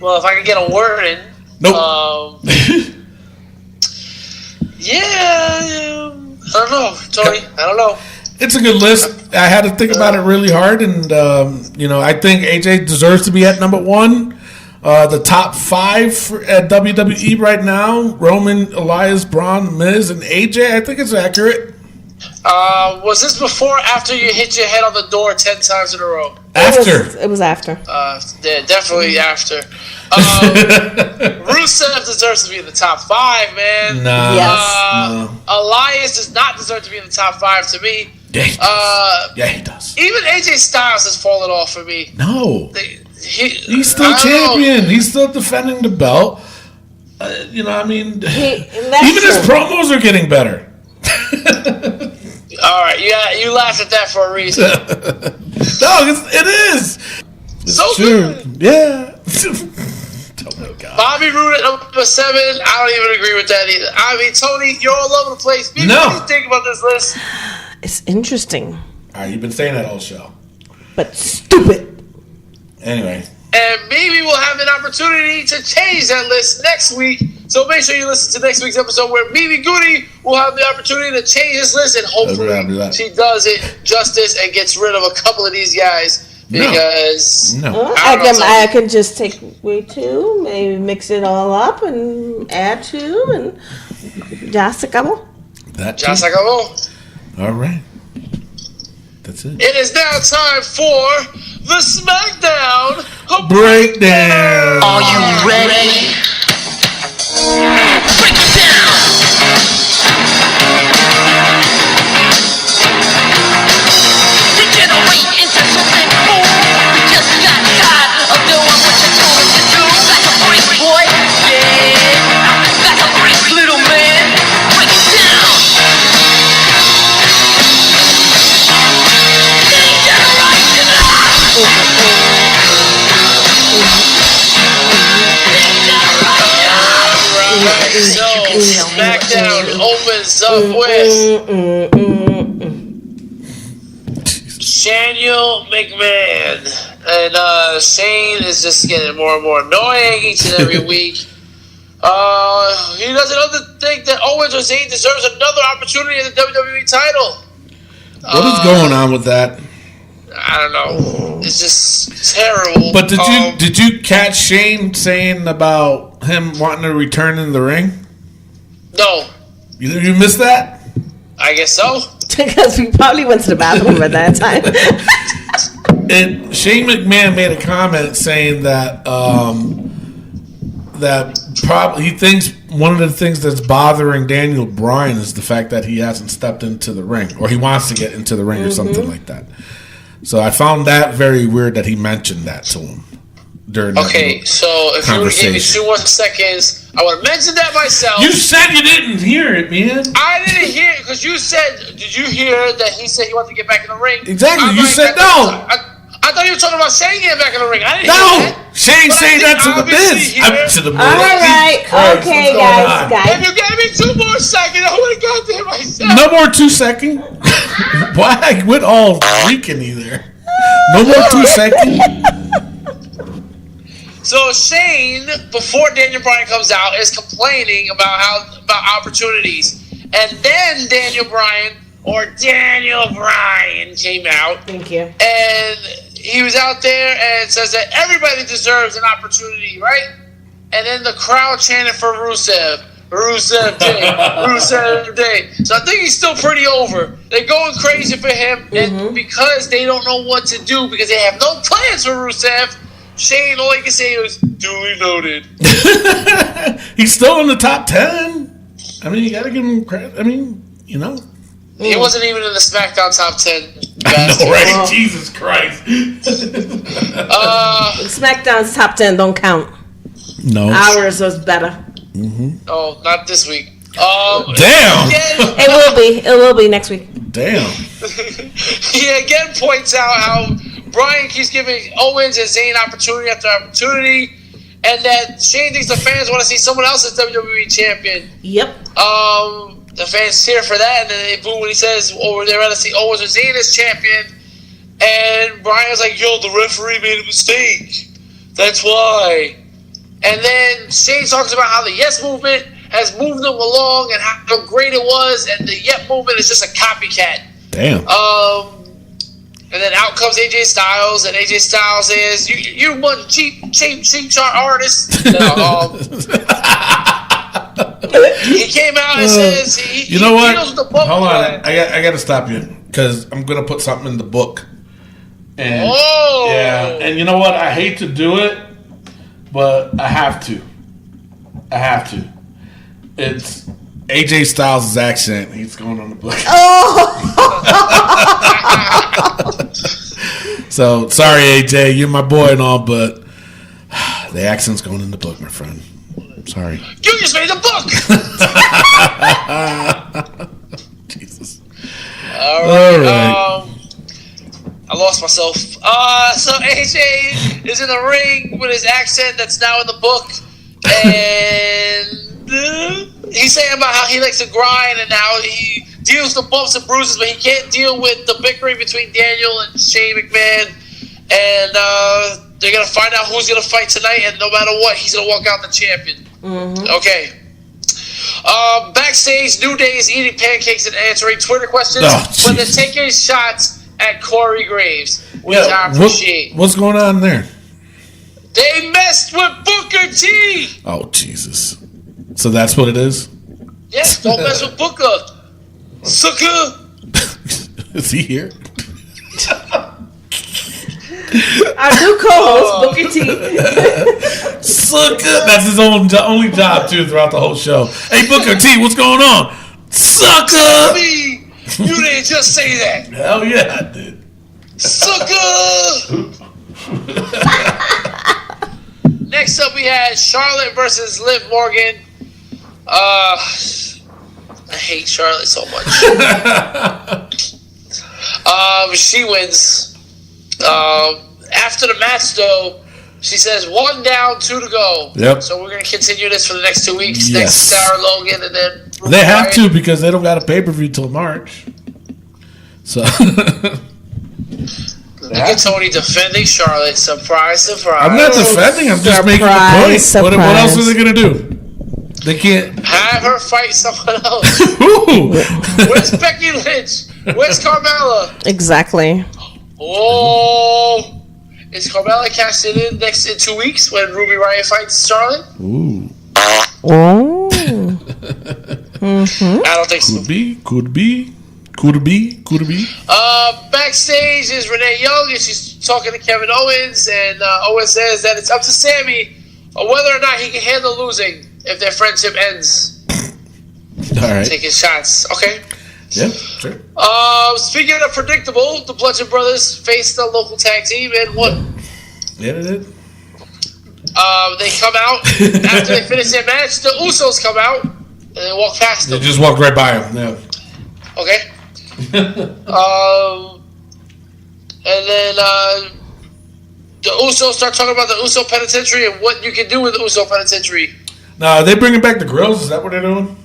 Well, if I could get a word in. Nope. Yeah. I don't know, Tony. I don't know. It's a good list. I had to think about it really hard, and I think AJ deserves to be at number 1. The top 5 at WWE right now: Roman, Elias, Braun, Miz, and AJ. I think it's accurate. Was this before or after you hit your head on the door 10 times in a row? After. It was after. Yeah, definitely after. Rusev deserves to be in the top 5, man. Nah. Yes. Elias does not deserve to be in the top 5 to me. Yeah, he does. He does. Even AJ Styles has fallen off for me. No. He's still I don't champion. know. He's still defending the belt. Even his That's true. promos are getting better. All right, you laughed at that for a reason. No, it is. It's So true. good. Yeah. Oh my God. Bobby Roode at number 7. I don't even agree with that either. I mean, Tony, you're all over the place. No. What do you think about this list? It's interesting, All right, you've been saying that all show. but stupid. Anyway. And maybe we'll have an opportunity to change that list next week. So make sure you listen to next week's episode where Mimi Goody will have the opportunity to change this list, and hopefully she does it justice and gets rid of a couple of these guys. Because I can just take away 2, maybe mix it all up and add 2, and ya se acabó. Ya se acabó. All right. That's it. It is now time for the SmackDown Breakdown. Are you ready? Break it down! Degenerate into something cool. You just got tired of doing what you told us to do. Like a freak boy, yeah. Like a freak little man. Break it down! So, SmackDown opens up with Daniel McMahon. And Shane is just getting more and more annoying each and every week. He doesn't think that Owens or Zayn deserves another opportunity at the WWE title. What is going on with that? I don't know. It's just terrible. But did you catch Shane saying about him wanting to return in the ring? No. You missed that? I guess so. Because we probably went to the bathroom at that time. And Shane McMahon made a comment saying that he thinks one of the things that's bothering Daniel Bryan is the fact that he hasn't stepped into the ring, or he wants to get into the ring, or something like that. So I found that very weird that he mentioned that to him during that so if you would give me 2 more seconds, I would have mentioned that myself. You said you didn't hear it, man. I didn't hear it because you said, did you hear that he said he wanted to get back in the ring? Exactly. You said no. I thought you were talking about Shane getting back in the ring. I didn't No. hear that. Shane saying that to the biz. To the All right. Okay, guys. If you gave me 2 more seconds, I would have got there myself. No more 2 seconds. Why I went all freaking either? No more 2 seconds. So Shane, before Daniel Bryan comes out, is complaining about opportunities, and then Daniel Bryan came out. Thank you. And he was out there and says that everybody deserves an opportunity, right? And then the crowd chanted for Rusev. Rusev Day. Rusev Day. So I think he's still pretty over. They're going crazy for him, and because they don't know what to do, because they have no plans for Rusev, Shane, all he can say is, duly noted. He's still in the top 10. I mean, you got to give him credit. I mean, you know. He wasn't even in the SmackDown top 10. I know, right? Jesus Christ. SmackDown's top 10 don't count. No. Ours was better. Oh, not this week. Damn. It will be next week. Damn. He again points out how Bryan keeps giving Owens and Zayn opportunity after opportunity, and that Shane thinks the fans want to see someone else as WWE champion. Yep. The fans cheer for that, and then they boo when he says, "Oh, they'd rather see Owens or Zayn as champion." And Bryan's like, "Yo, the referee made a mistake. That's why." And then Shane talks about how the Yes Movement has moved them along and how great it was, and the Yes Movement is just a copycat. Damn. And then out comes AJ Styles, and AJ Styles says, "You one cheap shot artist." He came out and says, "You know what? deals with the book Hold on, plan." I got to stop you because I'm gonna put something in the book." And Oh, yeah, and you know what? I hate to do it, but I have to. It's AJ Styles' accent. He's going on the book. So sorry, AJ, you're my boy and all, but the accent's going in the book, my friend. Sorry. you just made the book. Jesus. All right. I lost myself. So AJ is in the ring with his accent that's now in the book, and he's saying about how he likes to grind and how he deals with the bumps and bruises, but he can't deal with the bickering between Daniel and Shane McMahon. And they're gonna find out who's gonna fight tonight, and no matter what, he's gonna walk out the champion. Okay. Backstage, New Day is eating pancakes and answering Twitter questions, but they're taking shots at Corey Graves, which I appreciate. What's going on there? They messed with Booker T. Oh, Jesus. So that's what it is? Yes, don't mess with Booker. Sucker. Is he here? Our new co-host, Booker T. Sucker. That's his only job, too, throughout the whole show. Hey, Booker T, what's going on? Sucker. You didn't just say that. Hell yeah, I did. Sucker. Next up, we had Charlotte versus Liv Morgan. I hate Charlotte so much. She wins. After the match, though, she says 1 down, 2 to go. Yep. So we're going to continue this for the next 2 weeks. Yes. Next, Sarah Logan, and then They have to because they don't got a pay-per-view till March. So Look at Tony defending Charlotte. Surprise, surprise. I'm not defending. I'm just making a point. What else are they gonna do? They can't have her fight someone else. Ooh. Where's Becky Lynch? Where's Carmella? Exactly. Oh, is Carmella cashing in in 2 weeks when Ruby Riott fights Charlotte? Ooh. Oh. I don't think so. Could be. Backstage is Renee Young, and she's talking to Kevin Owens, and Owens says that it's up to Sammy whether or not he can handle losing if their friendship ends. All right. Taking shots. Okay. Yeah, sure. Speaking of predictable, the Bludgeon Brothers faced the local tag team and won. Yeah, they did. They come out after they finish their match. The Usos come out and they walk past them. They just walk right by him. Yeah. Okay. And then the Usos start talking about the Uso Penitentiary and what you can do with the Uso Penitentiary. Now, are they bringing back the grills? Is that what they're doing?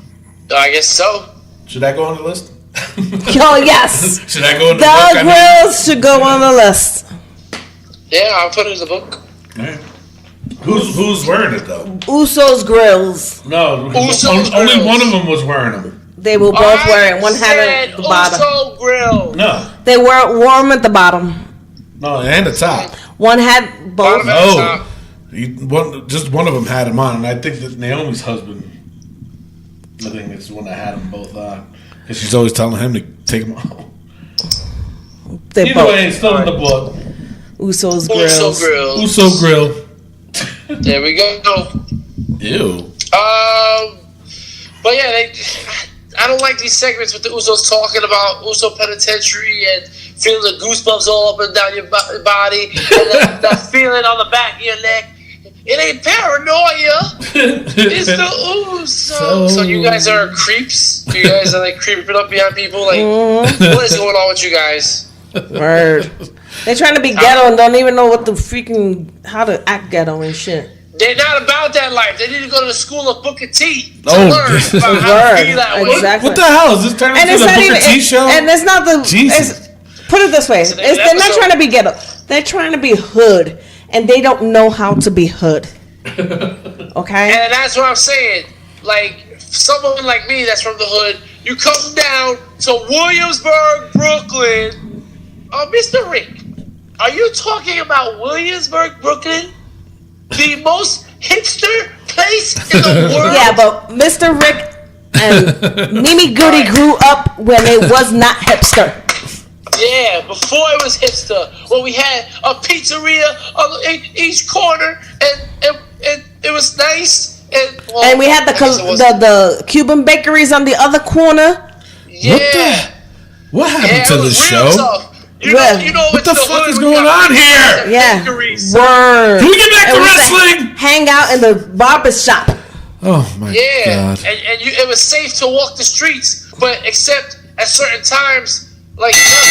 I guess so. Should that go on the list? Oh, yes. Should I go in the The book? grills should go on the list. Yeah, I'll put it in the book. Right. Who's wearing it, though? Usos grills. No, Usos only grills. one of them was wearing them. They were both wearing. One had it at the bottom. Uso grill. No, They weren't warm at the bottom. and the top. One had both. Bottom at the top. Just one of them had them on, and I think that Naomi's husband, I think it's the one that had them both on, because she's always telling him to take them off. They Either both. way, it's still in the book. Usos Uso grills. grill. Uso grill. There we go. Ew. But yeah, I don't like these segments with the Usos talking about Uso Penitentiary and feeling the goosebumps all up and down your body and that feeling on the back of your neck. It ain't paranoia. It's the Uso. So you guys are creeps? You guys are like creeping up behind people? Like, what is going on with you guys? Word. They're trying to be ghetto and don't even know what the freaking how to act ghetto and shit. They're not about that life. They need to go to the school of Booker T to Oh, learn about how to be that way. Exactly. What the hell? Is this turning And into it's the not Booker even. T show? And it's not the. Jesus. Put it this way: It's an they're not episode. trying to be ghetto. They're trying to be hood, and they don't know how to be hood. Okay. And that's what I'm saying. Like, someone like me that's from the hood, you come down to Williamsburg, Brooklyn. Mr. Rick, are you talking about Williamsburg, Brooklyn? The most hipster place in the world? Yeah, but Mr. Rick and Mimi Goody grew up when it was not hipster. Yeah, before it was hipster, when we had a pizzeria on each corner, and it was nice. And And we had the Cuban bakeries on the other corner. Yeah. What happened Yeah, to it the was real show? tough. You Yeah. know, What the it's fuck hood, is we going got on here? Yeah. bakeries. Word. Can we get back And to we used wrestling? hang out in the barber shop. Oh my Yeah, god. and it was safe to walk the streets, but except at certain times like never.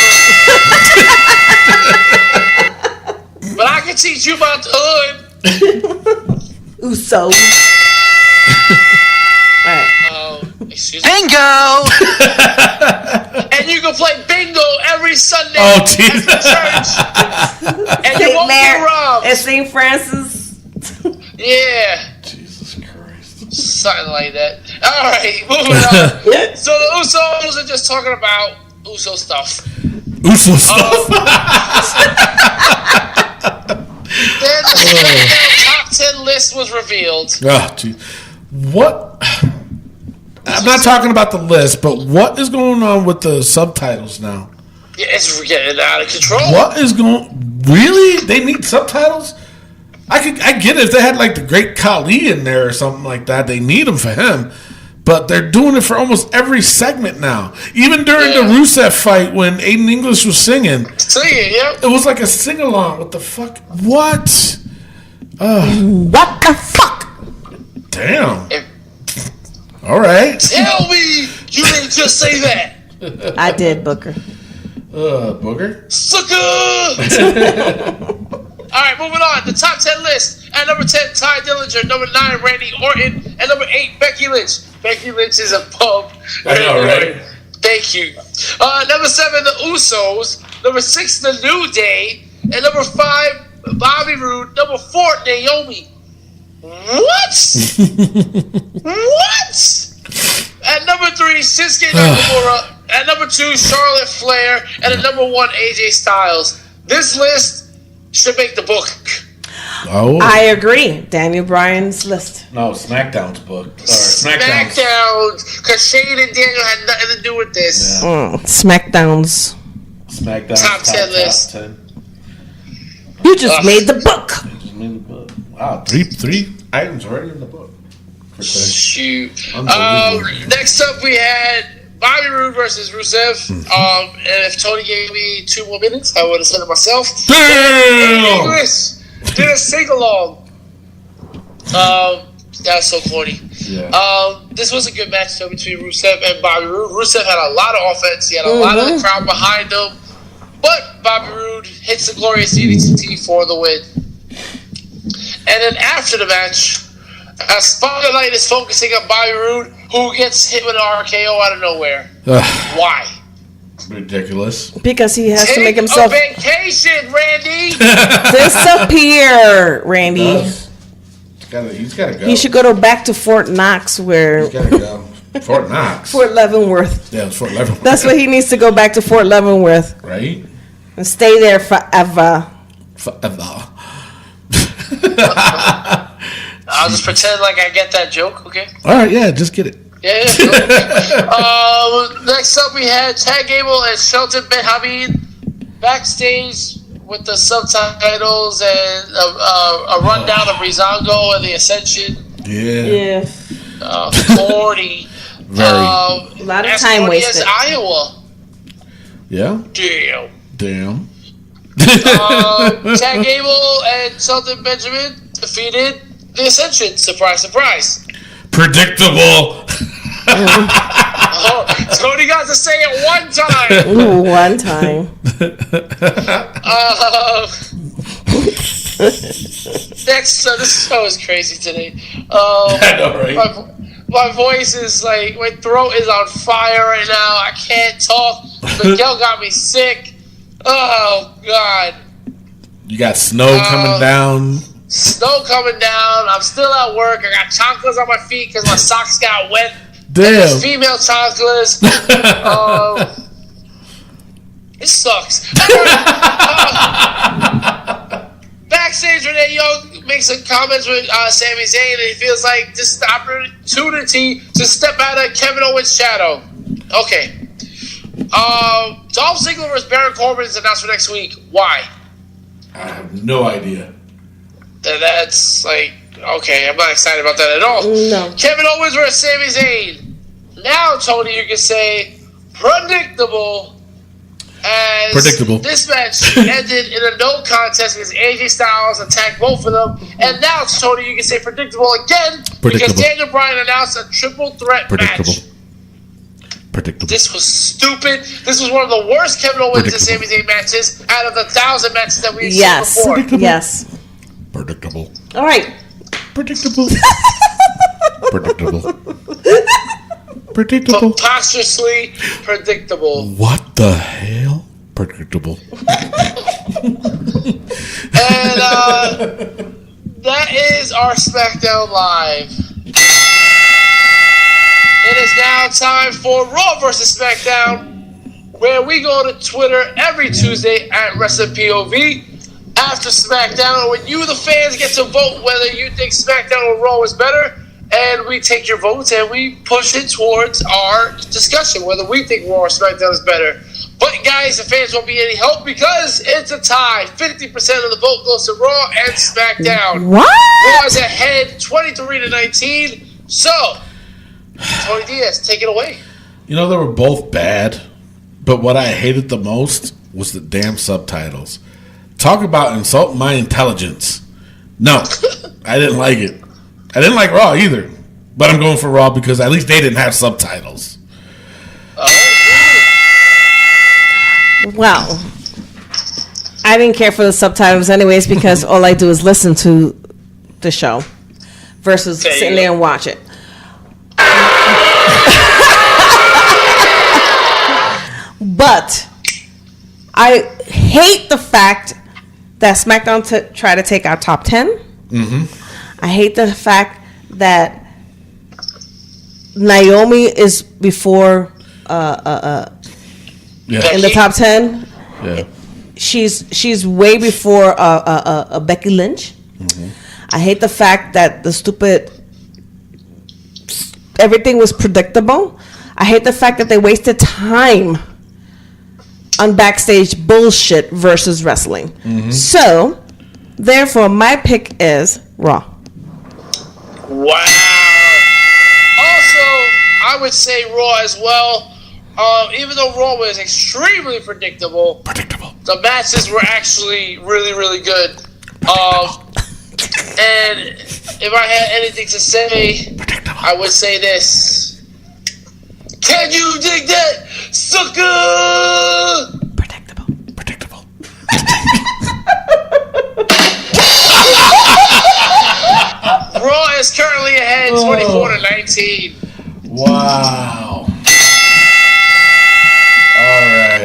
But I can teach you about the hood. Uso. Alright. Excuse me. Bingo! And you can play bingo every Sunday Oh, at Jesus. the church. And you won't get robbed. At St. Francis. Yeah. Jesus Christ. Something like that. Alright, moving on. So the Usos are just talking about Uso stuff. Uso stuff. Then the SmackDown top 10 list was revealed. Oh, gee. What? I'm not talking about the list, but what is going on with the subtitles now? Yeah, it's getting out of control. What is going? Really? They need subtitles? I get it if they had like the Great Khali in there or something like that. They need them for him, but they're doing it for almost every segment now. Even during the Rusev fight when Aiden English was singing, it was like a sing along. What the fuck? What? What the fuck? Damn. All right. Tell me you didn't just say that. I did, Booker. Booger. Sucker! Alright, moving on. The top 10 list. At number 10, Ty Dillinger. Number 9, Randy Orton. And number 8, Becky Lynch. Becky Lynch is a pub. I know, right? Thank you. Number 7, the Usos. Number 6, the New Day. And number 5, Bobby Roode. Number 4, Naomi. What? What? At number 3, Shinsuke Nakamura. At number 2, Charlotte Flair. And at number 1, AJ Styles. This list should make the book. Oh, I agree. Daniel Bryan's list. no, SmackDown's book. SmackDown. Because Shane and Daniel had nothing to do with this. Yeah. SmackDown's. SmackDown's Top 10 list. 10. You just made the book. Just made the book. Wow, three items already in the book. Shoot. Unbelievable. Next up, we had Bobby Roode versus Rusev. And if Tony gave me 2 more minutes, I would have said it myself. Damn! English did a sing along. That's so corny. Yeah. This was a good match though between Rusev and Bobby Roode. Rusev had a lot of offense. He had a lot of the crowd behind him. But Bobby Roode hits the glorious DDT for the win. And then after the match, Spotlight is focusing on Bobby Roode, who gets hit with an RKO out of nowhere. Why? Ridiculous. Because he has to make Take himself a vacation, Randy. disappear, Randy. He's got to go. He should go back to Fort Knox, where He's got to go. Fort Knox. Fort Leavenworth. Yeah, it's Fort Leavenworth. That's where he needs to go back to Fort Leavenworth Right? and stay there forever. Forever. I'll just pretend like I get that joke, okay? All right, yeah, just get it. Yeah. Next up, we had Chad Gable and Shelton Benjamin backstage with the subtitles and a rundown of Rizongo and the Ascension. Yeah. Corny. Very. A lot of as time corny wasted. as Iowa. Yeah. Damn. Damn. Chad Gable and Shelton Benjamin defeated the Ascension. Surprise, surprise. Predictable. Tony got to say it one time. Ooh, one time. Next, this show is crazy today. I know, right? My voice is like, my throat is on fire right now. I can't talk. Miguel got me sick. Oh, God. You got snow coming down. Snow coming down. I'm still at work. I got chanclas on my feet because my socks got wet. Damn. Female chanclas. It sucks. Backstage, Renee Young makes some comments with Sami Zayn, and he feels like this is the opportunity to step out of Kevin Owens' shadow. Okay. Dolph Ziggler versus Baron Corbin is announced for next week. Why? I have no idea. That's like, okay, I'm not excited about that at all. No. Kevin Owens versus Sami Zayn. Now, Tony, you can say predictable. As Predictable. This match ended in a no contest because AJ Styles attacked both of them. And now, Tony, you can say predictable again because Predictable. Daniel Bryan announced a triple threat Predictable. match. Predictable. This was stupid. This was one of the worst Kevin Owens and Sami Zayn matches out of the 1,000 matches that we've seen before. Yes. Predictable. All right. Predictable. Predictable. Predictable. Preposterously predictable. What the hell? Predictable. And that is our SmackDown Live. It is now time for Raw vs. SmackDown, where we go to Twitter every Tuesday at WrestlingPOV after SmackDown, when you, the fans, get to vote whether you think SmackDown or Raw is better, and we take your votes and we push it towards our discussion, whether we think Raw or SmackDown is better. But guys, the fans won't be any help because it's a tie. 50% of the vote goes to Raw and SmackDown. What? Raw is ahead 23-19. So, Tony Diaz, take it away. You know, they were both bad, but what I hated the most was the damn subtitles. Talk about insulting my intelligence. No, I didn't like it. I didn't like Raw either, but I'm going for Raw because at least they didn't have subtitles. Well, I didn't care for the subtitles anyways because all I do is listen to the show versus sitting there and watch it. But I hate the fact that SmackDown try to take our top 10. Mm-hmm. I hate the fact that Naomi is before in the top 10. Yeah. She's way before Becky Lynch. Mm-hmm. I hate the fact that the stupid everything was predictable. I hate the fact that they wasted time on backstage bullshit versus wrestling. Mm-hmm. So, therefore, my pick is Raw. Wow. Also, I would say Raw as well. Even though Raw was extremely predictable, the matches were actually really, really good. And if I had anything to say, I would say this. Can you dig that, sucker? Predictable. Raw is currently ahead 24-19. Wow.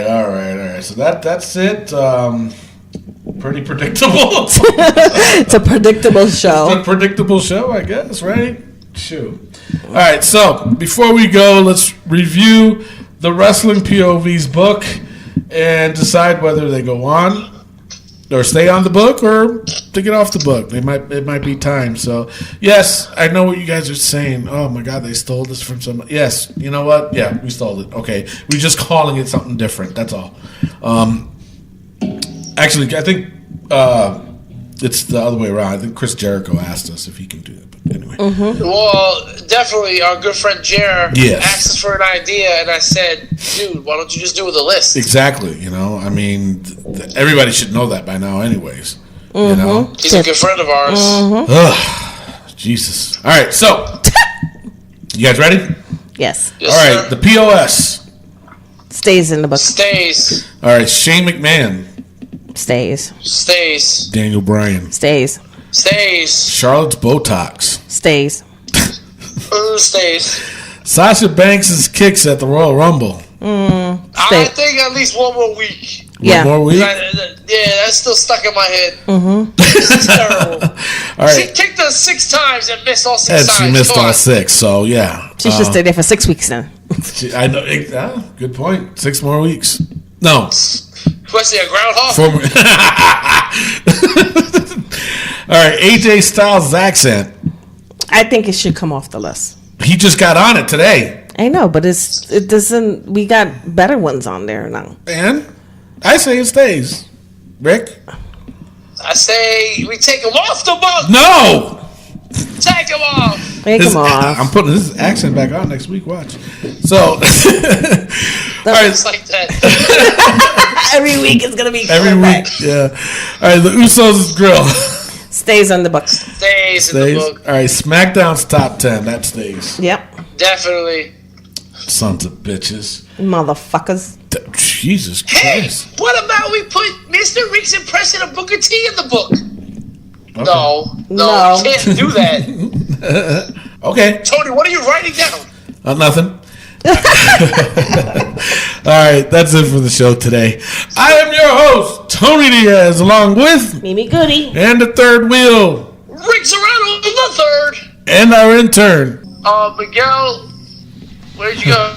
All right. So that's it. Pretty predictable. It's a predictable show. It's a predictable show, I guess, right? Shoot. All right, so before we go, let's review the Wrestling POV's book and decide whether they go on or stay on the book or to get off the book. It might be time. So, yes, I know what you guys are saying. Oh, my God, they stole this from someone. Yes, you know what? Yeah, we stole it. Okay, we're just calling it something different. That's all. Actually, I think it's the other way around. I think Chris Jericho asked us if he can do it. But anyway. Mm-hmm. Well, definitely our good friend Jer Yes. asked us for an idea, and I said, dude, why don't you just do the list? Exactly. You know, I mean, everybody should know that by now anyways. Mm-hmm. You know? He's a good friend of ours. Mm-hmm. Ugh, Jesus. All right, so, you guys ready? Yes. Yes, All right, sir. the POS. Stays in the book. Stays. All right, Shane McMahon. Stays. Stays. Daniel Bryan. Stays. Stays. Charlotte's Botox. Stays. Stays. Sasha Banks' kicks at the Royal Rumble. I Stay. think at least one more week. Yeah. One more week? Yeah, that's still stuck in my head. Mm-hmm. This is terrible. All She right. kicked us 6 times and missed all 6 And times. she missed Come all on. 6, so yeah. She should stay there for 6 weeks then. I know. Good point. 6 more weeks. No. Question a groundhog? 4 more. All right, AJ Styles' accent. I think it should come off the list. He just got on it today. I know, but it doesn't. We got better ones on there now. And I say it stays. Rick? I say we take him off the book. No! Take him off. Take This- them off. I'm putting this accent back on next week. Watch. So, all right, It's like that. Every week it's gonna be every back. week. Yeah. All right, the Usos' grill Stays on the book. Stays in the stays. book. All right, SmackDown's top 10. That stays. Yep. Definitely. Sons of bitches. Motherfuckers. Jesus Hey, Christ. what about we put Mr. Rick's impression of Booker T in the book? Okay. No, No. you can't do that. Okay. Tony, what are you writing down? Nothing. All right, that's it for the show today. I am your host, Tony Diaz, along with Mimi Goody. and the third wheel Rick Serrano the third. and our intern. Miguel, where'd you go?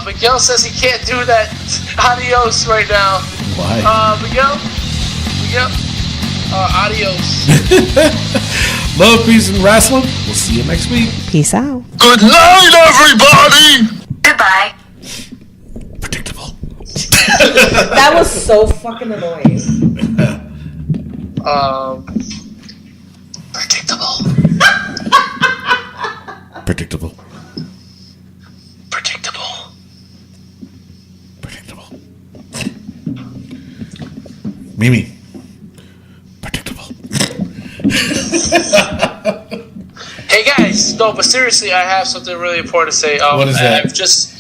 Miguel says he can't do that. Adios right now. Why? Miguel, adios. Love, peace, and wrestling. We'll see you next week. Peace out. Good night, everybody! Goodbye. Predictable. That was so fucking annoying. Predictable. Predictable. Predictable. Predictable. Mimi. Predictable. Hey guys, no, but seriously, I have something really important to say. What is that? I've just,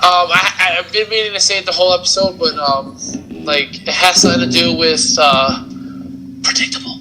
I've been meaning to say it the whole episode, but like it has something to do with predictable.